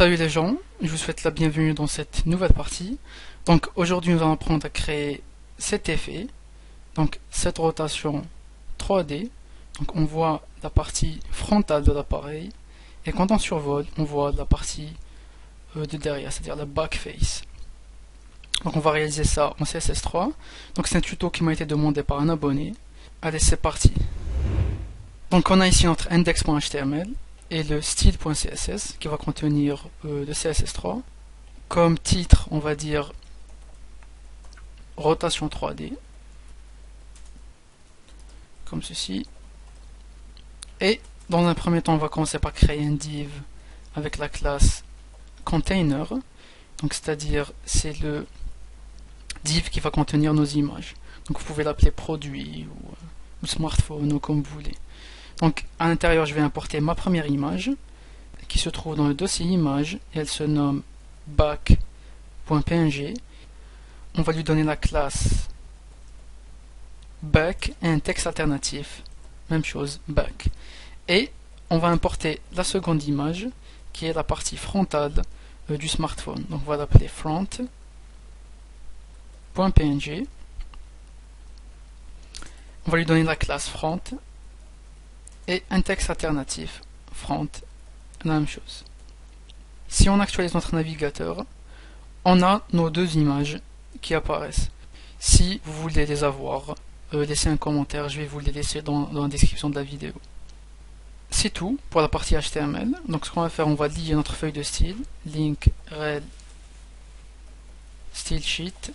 Salut les gens, je vous souhaite la bienvenue dans cette nouvelle partie. Donc aujourd'hui nous allons apprendre à créer cet effet, donc cette rotation 3D. Donc on voit la partie frontale de l'appareil et quand on survole on voit la partie de derrière, c'est-à-dire la back face. Donc on va réaliser ça en CSS3. Donc c'est un tuto qui m'a été demandé par un abonné. Allez, c'est parti. Donc on a ici notre index.html et le style.css qui va contenir le CSS3. Comme titre, on va dire rotation 3D, comme ceci. Et dans un premier temps, on va commencer par créer un div avec la classe container. Donc c'est-à-dire c'est le div qui va contenir nos images. Donc vous pouvez l'appeler produit ou smartphone ou comme vous voulez. Donc à l'intérieur, je vais importer ma première image qui se trouve dans le dossier image et elle se nomme back.png. On va lui donner la classe back et un texte alternatif. Même chose, back. Et on va importer la seconde image qui est la partie frontale du smartphone. Donc on va l'appeler front.png. On va lui donner la classe front et un texte alternatif front, la même chose. Si on actualise notre navigateur, on a nos deux images qui apparaissent. Si vous voulez les avoir, laissez un commentaire, je vais vous les laisser dans la description de la vidéo. C'est tout pour la partie HTML. Donc ce qu'on va faire, on va lier notre feuille de style, link rel style sheet.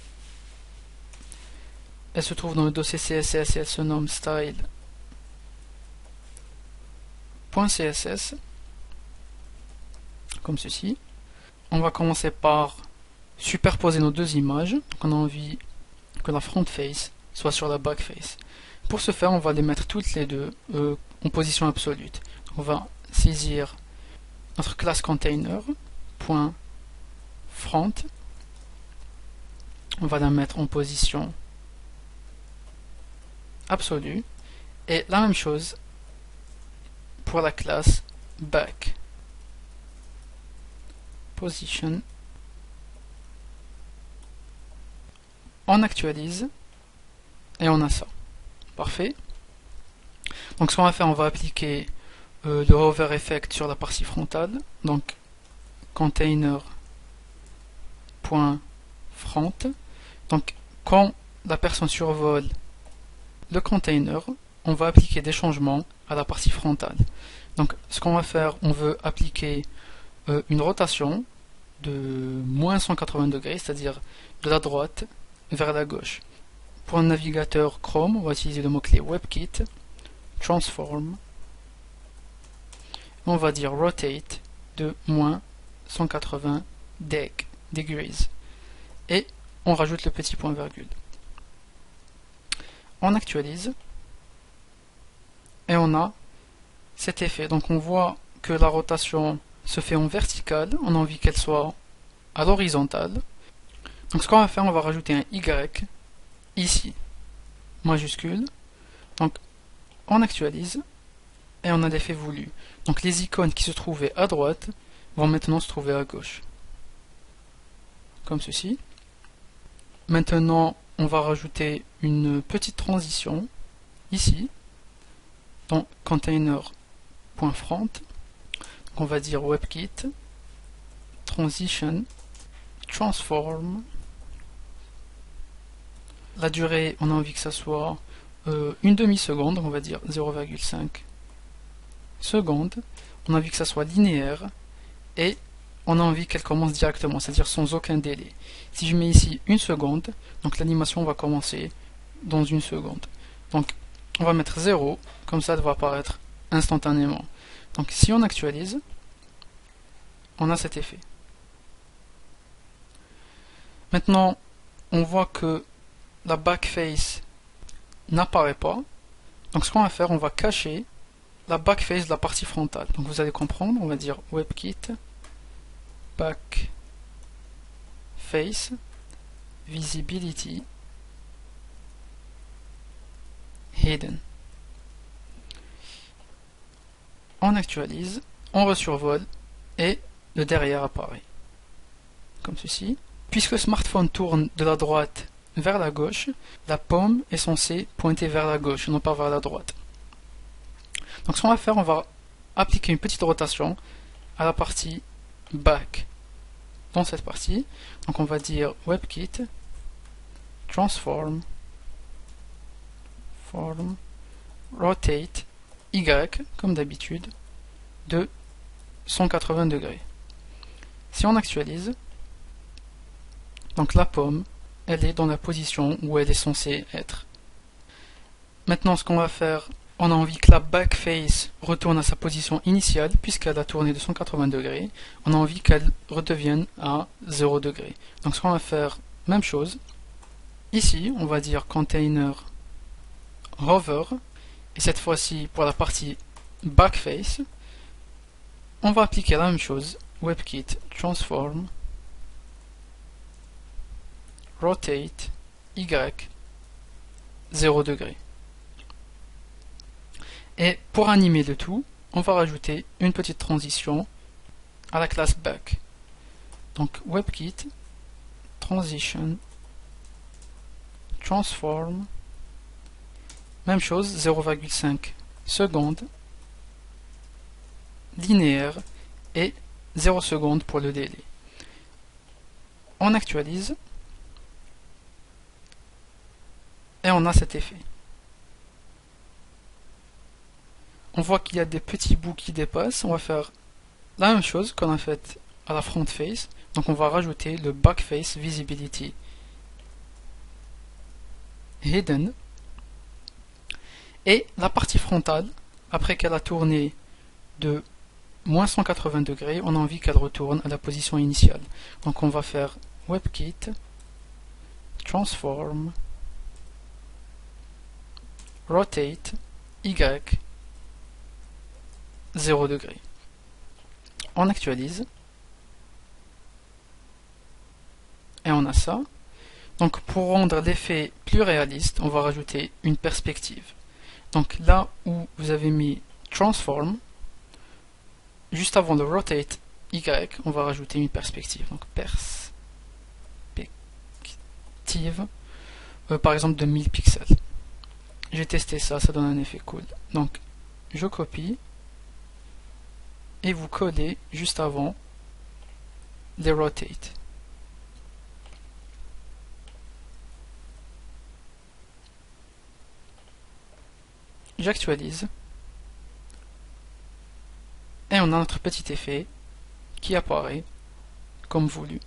Elle se trouve dans le dossier CSS et elle se nomme style.css, comme ceci. On va commencer par superposer nos deux images. Donc on a envie que la front face soit sur la back face. Pour ce faire, on va les mettre toutes les deux en position absolue. On va saisir notre classe container.front. On va la mettre en position absolue. Et la même chose pour la classe back. Position. On actualise et on a ça. Parfait. Donc ce qu'on va faire, on va appliquer le hover effect sur la partie frontale. Donc container.front. Donc quand la personne survole le container, on va appliquer des changements à la partie frontale. Donc ce qu'on va faire, on veut appliquer une rotation de moins 180 degrés, c'est-à-dire de la droite vers la gauche. Pour un navigateur Chrome, on va utiliser le mot-clé WebKit, Transform, on va dire Rotate de moins 180 degrees. Et on rajoute le petit point virgule. On actualise et on a cet effet. Donc on voit que la rotation se fait en verticale, on a envie qu'elle soit à l'horizontale. Donc ce qu'on va faire, on va rajouter un Y ici, majuscule. Donc on actualise et on a l'effet voulu. Donc les icônes qui se trouvaient à droite vont maintenant se trouver à gauche. Comme ceci. Maintenant, on va rajouter une petite transition ici dans container.front. Donc on va dire WebKit Transition Transform. La durée, on a envie que ça soit une demi-seconde, donc on va dire 0,5 secondes. On a envie que ça soit linéaire et on a envie qu'elle commence directement, c'est-à-dire sans aucun délai. Si je mets ici une seconde, donc l'animation va commencer dans une seconde. Donc on va mettre 0, comme ça elle va apparaître instantanément. Donc si on actualise, on a cet effet. Maintenant, on voit que la back face n'apparaît pas. Donc ce qu'on va faire, on va cacher la back face de la partie frontale. Donc vous allez comprendre, on va dire WebKit back face visibility hidden. On actualise, on resurvole et le derrière apparaît. Comme ceci. Puisque le smartphone tourne de la droite vers la gauche, la paume est censée pointer vers la gauche, non pas vers la droite. Donc ce qu'on va faire, on va appliquer une petite rotation à la partie back. Dans cette partie, donc on va dire WebKit transform form rotate Y comme d'habitude de 180 degrés. Si on actualise, donc la paume, elle est dans la position où elle est censée être. Maintenant, ce qu'on va faire, on a envie que la back face retourne à sa position initiale, puisqu'elle a tourné de 180 degrés. On a envie qu'elle redevienne à 0 degré. Donc ce qu'on va faire, même chose. Ici, on va dire container hover, et cette fois-ci, pour la partie back face, on va appliquer la même chose. WebKit transform rotate Y 0 degré. Et pour animer le tout, on va rajouter une petite transition à la classe back. Donc WebKit transition transform, même chose, 0,5 secondes, linéaire et 0 secondes pour le délai. On actualise et on a cet effet. On voit qu'il y a des petits bouts qui dépassent. On va faire la même chose qu'on a fait à la front face. Donc on va rajouter le back face visibility hidden. Et la partie frontale, après qu'elle a tourné de moins 180 degrés, on a envie qu'elle retourne à la position initiale. Donc on va faire WebKit transform rotate Y 0 degré. On actualise et on a ça. Donc pour rendre l'effet plus réaliste, on va rajouter une perspective. Donc là où vous avez mis transform, juste avant le rotate Y, on va rajouter une perspective. Donc perspective, par exemple de 1000 pixels. J'ai testé ça, ça donne un effet cool. Donc je copie et vous collez juste avant les rotate. J'actualise et on a notre petit effet qui apparaît comme voulu.